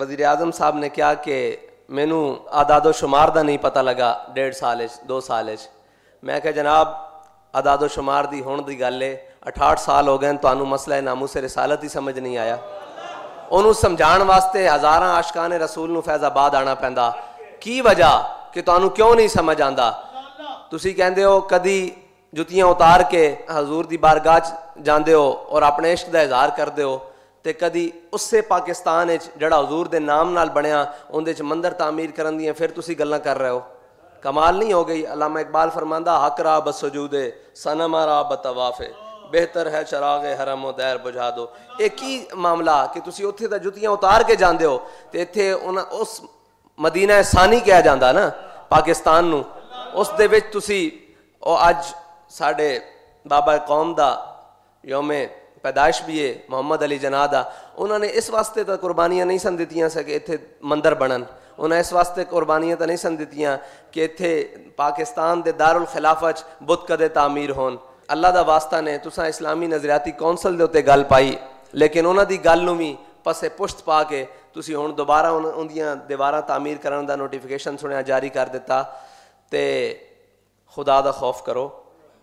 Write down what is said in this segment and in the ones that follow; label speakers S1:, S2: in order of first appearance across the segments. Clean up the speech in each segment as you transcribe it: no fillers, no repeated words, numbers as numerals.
S1: وزیر اعظم صاحب نے کیا کہ مینو اعداد و شمار دا نہیں پتہ لگا 1.5 سال 2 سال میں کہ جناب اعداد و شمار دی ہون دی گل ہے 68 سال ہو گئے تانوں مسئلہ ناموس رسالت ہی سمجھ نہیں آیا. انہوں سمجھان واسطے ہزاراں عاشقان رسول نو فیض آباد آنا پیندا. کی وجہ کہ تانوں کیوں نہیں سمجھ آندا؟ تسی کہندے ہو کدی جتیاں اتار کے حضور دی بارگاہ جاندے ہو اور اپنے عشق دا اظہار کردے ہو تے کدی اس سے پاکستان جڑا حضور دے نام نال بنیا اندے چ مندر تعمیر کرن دیاں پھر تسی گلاں کر رہے ہو. کمال نہیں ہو گئی؟ علامہ اقبال فرماندا حق را بسجود صنم را بطواف بہتر ہے چراغ حرم و دیر بجھا دو. ایک ہی معاملہ کہ تسی اوتھے دا جتیاں اتار کے جاندے ہو تے ایتھے اس مدینہ ثانی کہا جاندا نا پاکستان نو، اس دے وچ تسی او اج ساڈے بابا قوم دا یوم پیدائش بھی ہے محمد علی جناح دا، انہوں نے اس واسطے تو قربانیاں نہیں سن دتیاں کہ اتنے مندر بنن، انہوں نے اس واسطے قربانیاں تو نہیں سن دتیاں کہ اتنے پاکستان دے دارالخلافت بت کدے تعمیر ہون. اللہ دا واسطہ نے تساں اسلامی نظریاتی کونسل دے اوتے گل پائی لیکن انہاں دی گل نوں وی پسے پشت پا کے تسی ہن دوبارہ اندیاں دیواراں تعمیر کرن دا نوٹیفیکیشن سنیا جاری کر دیتا. تے خدا دا خوف کرو،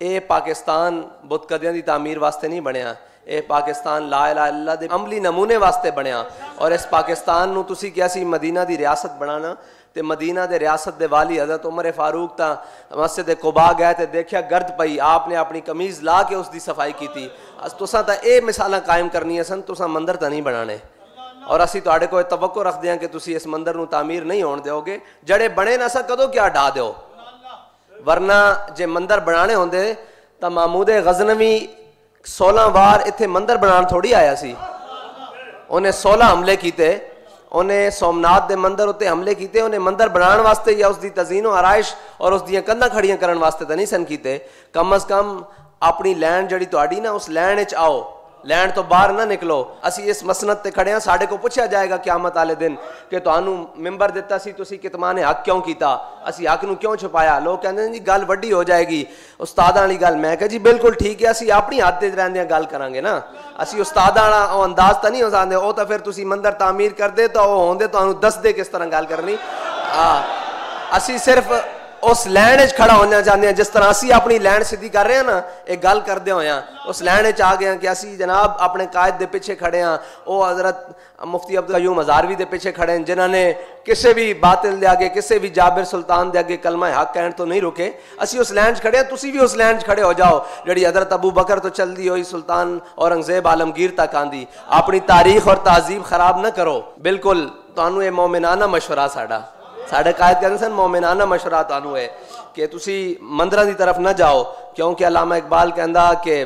S1: اے پاکستان بت کدیاں دی تعمیر واسطے نہیں بنیا، اے پاکستان لا الہ الا اللہ دے عملی نمونے واسطے بنیا. اور اس پاکستان نو تسی کیا سی مدینہ دی ریاست بنانا تے مدینہ دے ریاست دے والی حضرت عمر فاروق تا مسجد قباء گئے تے دیکھیا گرد پئی، آپ نے اپنی قمیض لا کے اس دی صفائی کیتی. تساں تا اے مثالاں قائم کرنیاں سن، تساں مندر تا نہیں بنانے. اور اسی تواڈے کوئی توقع رکھدے ہاں کہ تسی اس مندر نو تعمیر نہیں ہون دیو گے، جڑے بنے نہ سا کدوں کیا ڈھا دیو. ورنہ جے مندر بنانے ہوندے تا محمود غزنوی 16 بار اتنے مندر بنان تھوڑی آیا سی. انہیں 16 حملے کیتے، انہیں سومناتھ دے مندر اتنے حملے کیتے، انہیں مندر بنان واسطے یا اس دی تزئین و آرائش اور اس دیاں کندھاں کھڑیاں کرن واسطے تو نہیں سن کیتے. کم از کم اپنی لینڈ جڑی تہاڈی نا اس لینڈ وچ آؤ، لینڈ تو باہر نہ نکلو. اسی اس مسند تے کھڑے ہاں، ساڈے کو پوچھا جائے گا قیامت والے دن کہ تانوں ممبر دتا سی تسی کتمان حق کیوں کیتا، اسی حق نو کیوں چھپایا. لوگ کہندے ہیں جی گل وڈی ہو جائے گی استاداں والی گل. میں کہ جی بالکل ٹھیک ہے، اسی اپنی حد تے رہندیاں گل کران گے نا، اسی استاداں والا او انداز تا نہیں ہو سکدے. او تا پھر تسی مندر تعمیر کر دے تو او ہوندے تانوں دس دے کس طرح گل کرنی. اسی صرف اس لینڈ وچ کھڑا ہونا چاہتے ہیں جس طرح اسی اپنی لینڈ سیدھی کر رہے ہیں نا، ایک گل کردے ہوئے ہیں اس لینڈ وچ آ گئے ہیں کہ اسی جناب اپنے قائد دے پیچھے کھڑے ہیں. او حضرت مفتی عبدالقیوم ہزاروی دے پیچھے کھڑے ہیں جنہاں نے کسے بھی باطل دے آگے، کسے بھی جابر سلطان دے آگے کلمہ حق کہن تو نہیں رکے. اسی اس لینڈ کھڑے ہیں، تسی بھی اس لینڈ کھڑے ہو جاؤ جڑی حضرت ابو بکر تو چل دی ہوئی سلطان اورنگزیب عالمگیر تک آندی. اپنی تاریخ اور تہذیب خراب نہ کرو. بالکل تانوں اے مومنانہ مشورہ ساڈے قائد کہندے سن مومنانہ مشورہ تانوں ہے کہ تسی مندراں دی طرف نہ جاؤ، کیونکہ علامہ اقبال کہندا کہ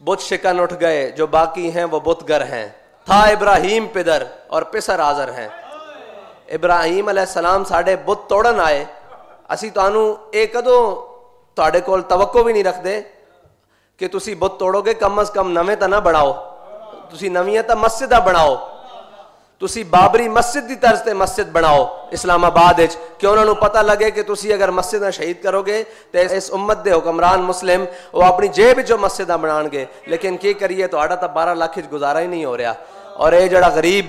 S1: بت شکن اٹھ گئے جو باقی ہیں وہ بت گر ہیں، تھا ابراہیم پدر اور پسر آزر ہیں. ابراہیم علیہ السلام ساڈے بت توڑن آئے، اسی تانوں اے کدوں تواڈے کول توقع بھی نہیں رکھدے کہ تسی بت توڑو گے. کم از کم نویں تا نہ بناؤ، تسی نویاں تا مسجداں بناؤ. تسی بابری مسجد دی طرز تے مسجد بناؤ اسلام آباد وچ کہ انہاں نوں پتہ لگے کہ تسی اگر مسجداں شہید کرو گے تے اس امت دے حکمران مسلم وہ اپنی جیب وچوں مسجداں بنان گے. لیکن کی کریے تہاڈا تا 12 لاکھ وچ گزارا ہی نہیں ہو رہا. اور اے جڑا غریب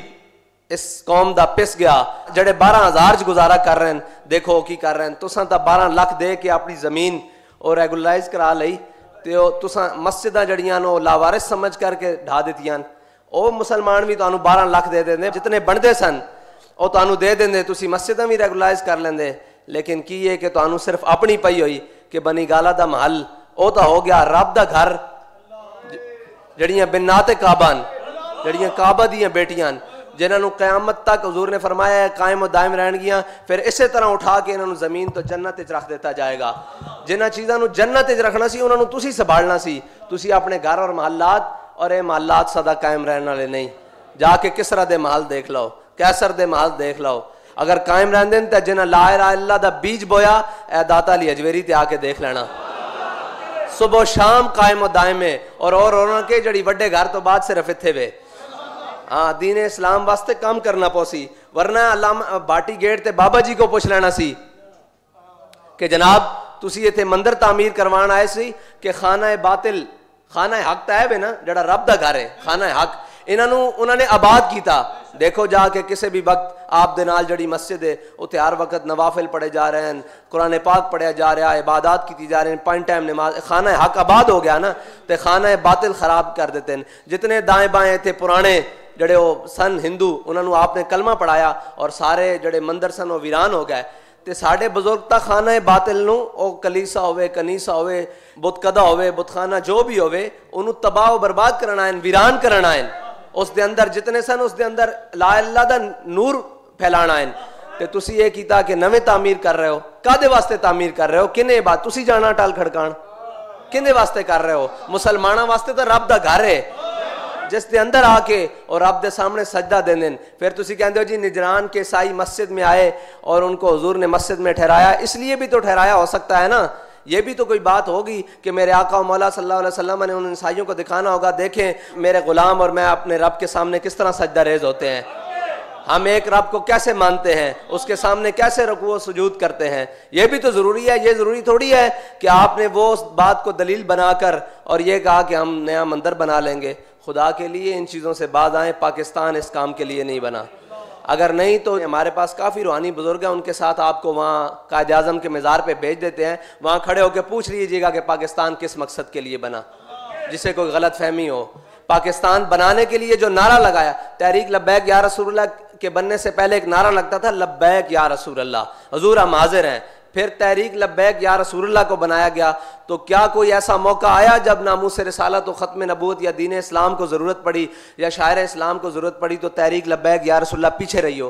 S1: اس قوم دا پس گیا جڑے 12,000 وچ گزارا کر رہے ہیں، دیکھو کی کر رہے ہیں. تساں تا 12 لاکھ دے کے اپنی زمین اور ریگولرائز کرا لئی تے تساں مسجداں جڑیاں نو لاوارث سمجھ کر کے ڈھا دتیاں. او مسلمان بھی تانوں 12 لاکھ دے دیندے، جتنے بندے سن او تانوں دے دیندے، تسی مسجداں بھی ریگولرائز کر لیندے. لیکن کی ہے کہ تانوں صرف اپنی پئی ہوئی کہ بنی گالا دا محل او تا ہو گیا رب دا گھر، جڑیاں بنات کعبہ جڑیاں کعبہ دیاں بیٹیاں جنہاں نوں قیامت تک حضور نے فرمایا ہے قائم و دائم رہن گیاں. پھر اسی طرح اٹھا کے انہاں نوں زمین تو جنت وچ رکھ دیتا جائے گا. جنہاں چیزاں نوں جنت وچ رکھنا سی انہاں نوں تسی سنبھالنا سی. تسی اپنے گھر اور محلات اور اے محلات سدا قائم رہنے والے نہیں. جا کے کسرا دے محل دیکھ لو، کیسر دے محل دیکھ لو. اگر قائم رہندے تے جنہاں لا الہ الا اللہ دا بیج بویا اے داتا علی اجویری تے آ کے دیکھ لینا. صبح و شام قائم و دائم ہے. اور انہاں کے جڑی وڈے گھر تو بعد صرف اتھے وے. ہاں دین اسلام واسطے کام کرنا پوسی. ورنہ علامہ باٹی گیٹ تے بابا جی کو پوچھ لینا سی کہ جناب تسی ایتھے مندر تعمیر کروان آئے سی کہ خانہ باطل خانہ حق تا ہے نا جڑا رب دا گھر ہے. خانہ حق انہوں نے آباد کیتا. دیکھو جا کے کسی بھی وقت آپ دے نال جڑی مسجد ہے اتنے ہر وقت نوافل پڑھے جا رہے ہیں, قرآن پاک پڑھیا جا رہا ہے, عبادات کی جا رہے ہیں, 5 ٹائم نماز. خانہ حق آباد ہو گیا نا, تے خانہ باطل خراب کر دیتے ہیں. جتنے دائیں بائیں تھے پرانے جڑے وہ سن ہندو, انہوں نے آپ نے کلمہ پڑھایا اور سارے جڑے مندر سن وہ ویران ہو گئے. تے ساڈے بزرگ تا خانہ باطل نو او کلیسا ہوئے, کنیسا ہوئے, بت کدا ہوئے, بت خانہ جو بھی ہوئے, انہوں تباہ و برباد کرنا ہے, ویران کرنا ہے. اس دے اندر جتنے سن اس دے اندر لا اللہ دا نور پھیلانا ہے. تے تسی یہ کیتا کہ نویں تعمیر کر رہے ہو, کادے واسطے تعمیر کر رہے ہو, کنے بات تسی جانا ٹال کھڑکان کنے واسطے کر رہے ہو؟ مسلمانوں واسطے تو رب دا گھر ہے جس دے اندر آ کے اور رب دے سامنے سجدہ دینے. پھر تسی کہندے ہو جی نجران کے عیسائی مسجد میں آئے اور ان کو حضور نے مسجد میں ٹھہرایا, اس لیے بھی تو ٹھہرایا ہو سکتا ہے نا. یہ بھی تو کوئی بات ہوگی کہ میرے آقا و مولا صلی اللہ علیہ وسلم نے ان عیسائیوں کو دکھانا ہوگا, دیکھیں میرے غلام اور میں اپنے رب کے سامنے کس طرح سجدہ ریز ہوتے ہیں, ہم ایک رب کو کیسے مانتے ہیں, اس کے سامنے کیسے رکوع و سجود کرتے ہیں. یہ بھی تو ضروری ہے. یہ ضروری تھوڑی ہے کہ آپ نے وہ بات کو دلیل بنا کر اور یہ کہا کہ ہم نیا مندر بنا لیں گے. خدا کے لیے ان چیزوں سے باز آئیں. پاکستان اس کام کے لیے نہیں بنا. اگر نہیں تو ہمارے پاس کافی روحانی بزرگ ہیں, ان کے ساتھ آپ کو وہاں قائد اعظم کے مزار پہ بھیج دیتے ہیں, وہاں کھڑے ہو کے پوچھ لیجیے گا کہ پاکستان کس مقصد کے لیے بنا, جسے کوئی غلط فہمی ہو. پاکستان بنانے کے لیے جو نعرہ لگایا, تحریک لبیک یا رسول اللہ کے بننے سے پہلے ایک نعرہ لگتا تھا لبیک یا رسول اللہ, حضور ہم حاضر ہیں. پھر تحریک لبیک یا رسول اللہ کو بنایا گیا. تو کیا کوئی ایسا موقع آیا جب ناموس رسالت و ختم نبوت یا دین اسلام کو ضرورت پڑی یا شاعر اسلام کو ضرورت پڑی تو تحریک لبیک یا رسول اللہ پیچھے رہی ہو؟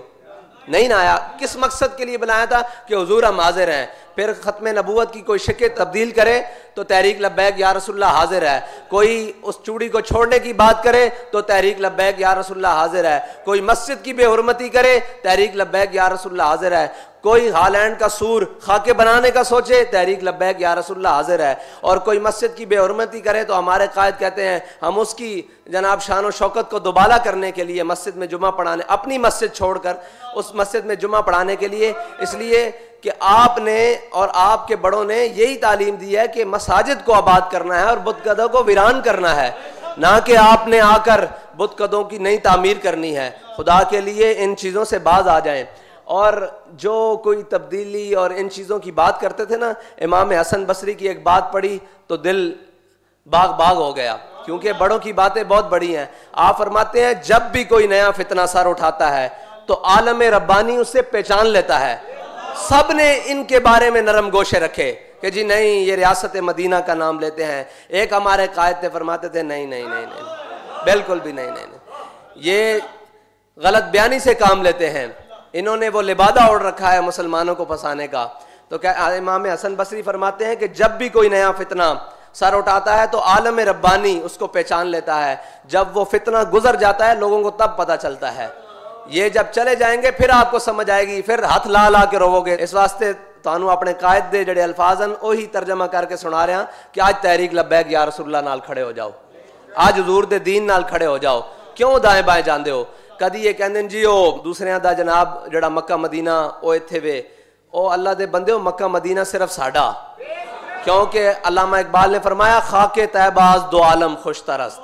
S1: نہیں نہ آیا. کس مقصد کے لیے بنایا تھا؟ کہ حضور ہم حاضر ہیں. پھر ختم نبوت کی کوئی شکل تبدیل کرے تو تحریک لبیک یا رسول اللہ حاضر ہے. کوئی اس چوڑی کو چھوڑنے کی بات کرے تو تحریک لبیک یا رسول اللہ حاضر ہے. کوئی مسجد کی بے حرمتی کرے, تحریک لبیک یا رسول اللہ حاضر ہے. کوئی ہالینڈ کا سور خاکے بنانے کا سوچے, تحریک لبیک یا رسول اللہ حاضر ہے. اور کوئی مسجد کی بے حرمتی کرے تو ہمارے قائد کہتے ہیں ہم اس کی جناب شان و شوکت کو دوبالا کرنے کے لیے مسجد میں جمعہ پڑھانے, اپنی مسجد چھوڑ کر اس مسجد میں جمعہ پڑھانے کے لیے, اس لیے کہ آپ نے اور آپ کے بڑوں نے یہی تعلیم دی ہے کہ مساجد کو آباد کرنا ہے اور بت قدوں کو ویران کرنا ہے, نہ کہ آپ نے آ کر بت قدوں کی نئی تعمیر کرنی ہے. خدا کے لیے ان چیزوں سے باز آ جائیں. اور جو کوئی تبدیلی اور ان چیزوں کی بات کرتے تھے نا, امام حسن بصری کی ایک بات پڑھی تو دل باغ باغ ہو گیا, کیونکہ بڑوں کی باتیں بہت بڑی ہیں. آپ فرماتے ہیں جب بھی کوئی نیا فتنہ سر اٹھاتا ہے تو عالم ربانی اسے پہچان لیتا ہے. سب نے ان کے بارے میں نرم گوشے رکھے کہ جی نہیں یہ ریاست مدینہ کا نام لیتے ہیں. ایک ہمارے قائد تھے فرماتے تھے نہیں نہیں نہیں نہیں بالکل بھی نہیں نہیں نہیں, یہ غلط بیانی سے کام لیتے ہیں. انہوں نے وہ لبادہ اوڑھ رکھا ہے مسلمانوں کو پھنسانے کا. تو کیا امام حسن بصری فرماتے ہیں کہ جب بھی کوئی نیا فتنہ سر اٹھاتا ہے تو عالم ربانی اس کو پہچان لیتا ہے. جب وہ فتنہ گزر جاتا ہے لوگوں کو تب پتہ چلتا ہے. یہ جب چلے جائیں گے پھر آپ کو سمجھ آئے گی, پھر ہاتھ لا لا کے رو گے. اس واسطے تانوں اپنے قائد دے جڑے الفاظ ہیں وہی ترجمہ کر کے سنا رہے ہیں کہ آج تحریک لبیک یا رسول اللہ نال کھڑے ہو جاؤ, آج حضور دے دین نال کھڑے ہو جاؤ. کیوں دائیں بائیں جاندے ہو؟ کدی یہ کہندے جی او دوسرے دا جناب جڑا مکہ مدینہ او ایتھے وے, او اللہ دے بندے ہو مکہ مدینہ صرف ساڈا. کیونکہ علامہ اقبال نے فرمایا خاک طیبہ از دو عالم خوش ترست.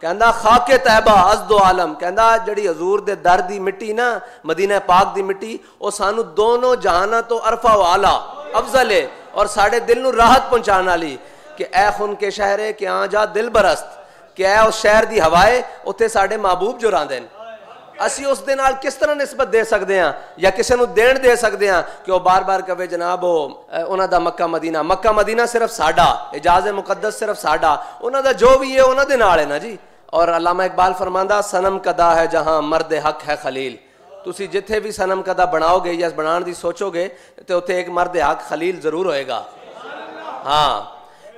S1: کہندا خاک طیبہ از دو عالم, کہندا جڑی حضور دے در دی مٹی نا مدینہ پاک دی مٹی او سانو دونوں جہاناں تو عرفہ و اعلیٰ افضل ہے اور ساڈے دل نو راحت پہنچان والی. کہ اے خون کے شہرے کہ آ جا دل برست, کہ اے اس شہر دی ہوائے اتھے ساڈے محبوب جو راندے نے. اسی اس دے نال کس طرح نسبت دے سکتے ہیں یا کسی نو دین دے سکتے ہیں کہ وہ بار بار کہے جناب انہاں دا مکہ مدینہ, مکہ مدینہ صرف ساڈا, اجاز مقدس صرف ساڈا, انہاں دا جو بھی ہے انہاں دے نال ہے نا جی. اور علامہ اقبال فرماندا صنم کدا ہے جہاں مرد حق ہے خلیل. تسی جتھے بھی صنم کدا بناؤ گے یا بنان دی سوچو گے تو اتھے ایک مرد حق خلیل ضرور ہوئے گا. ہاں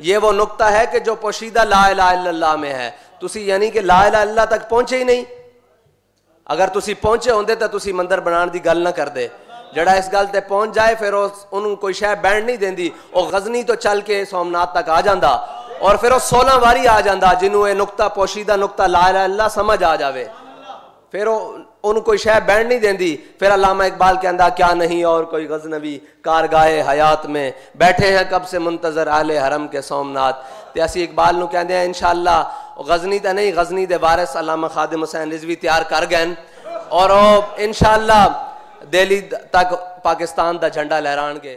S1: یہ وہ نقطہ ہے کہ جو پوشیدہ لا الہ الا اللہ میں ہے. تسی یعنی کہ لا الہ الا اللہ تک پہنچے ہی نہیں. اگر تسی پہنچے ہوندے تو تسی مندر بنان دی گل نہ کر دے. جڑا اس گل تے پہنچ جائے پھر انہوں کوئی شے بینڈ نہیں دیندی. وہ غزنی تو چل کے سومنات تک آ جاندا اور پھر وہ 16 واری آ جاندا جنہوں یہ نقطہ پوشیدہ نقطہ لا الہ الا اللہ سمجھ آ جاوے. پھر ان کوئی شے بینڈ نہیں دیندی. پھر علامہ اقبال کہندا کیا نہیں اور کوئی غزنوی کارگاہ حیات میں بیٹھے ہیں کب سے منتظر اہل حرم کے سومنات. تے اسی اقبال نو کہندے ہیں انشاءاللہ غزنی تے نہیں غزنی دے وارث علامہ خادم حسین رضوی تیار کر گئے اور انشاءاللہ دہلی تک پاکستان دا جھنڈا لہران گے.